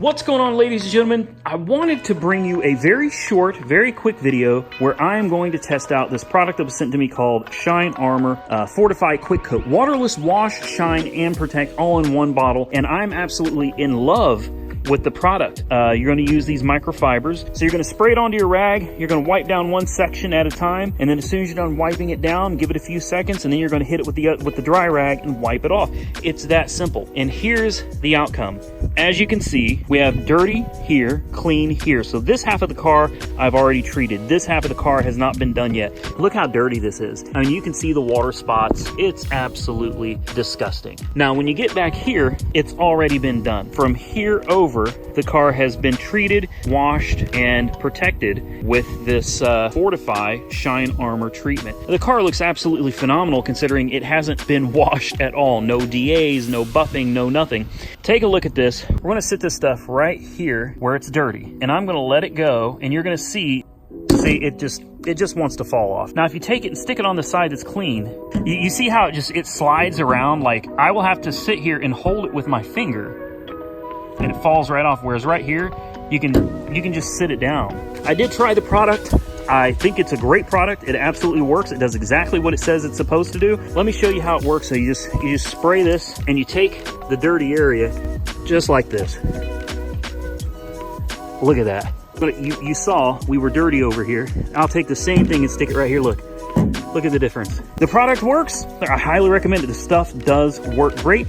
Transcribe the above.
What's going on, ladies and gentlemen? I wanted to bring you a very short, very quick video where I am going to test out this product that was sent to me called Shine Armor Fortify Quick Coat. Waterless wash, shine, and protect all in one bottle. And I'm absolutely in love with the product. You're going to use these microfibers. So you're going to spray it onto your rag. You're going to wipe down one section at a time. And then as soon as you're done wiping it down, give it a few seconds. And then you're going to hit it with the dry rag and wipe it off. It's that simple. And here's the outcome. As you can see, we have dirty here, clean here. So this half of the car I've already treated. This half of the car has not been done yet. Look how dirty this is. I mean, you can see the water spots. It's absolutely disgusting. Now, when you get back here, it's already been done. From here over, the car has been treated, washed, and protected with this Fortify Shine Armor treatment. The car looks absolutely phenomenal considering it hasn't been washed at all. No DAs, no buffing, no nothing. Take a look at this. We're gonna sit this stuff right here where it's dirty, and I'm gonna let it go, and you're gonna see it just wants to fall off. Now, if you take it and stick it on the side that's clean, you see how it slides around. Like, I will have to sit here and hold it with my finger, and it falls right off, whereas right here you can just sit it down. I did try the product. I think it's a great product. It absolutely works. It does exactly what it says it's supposed to do. Let me show you how it works. So you just spray this, and you take the dirty area just like this. Look at that. But you saw we were dirty over here. I'll take the same thing and stick it right here. Look at the difference. The product works. I highly recommend it. The stuff does work great.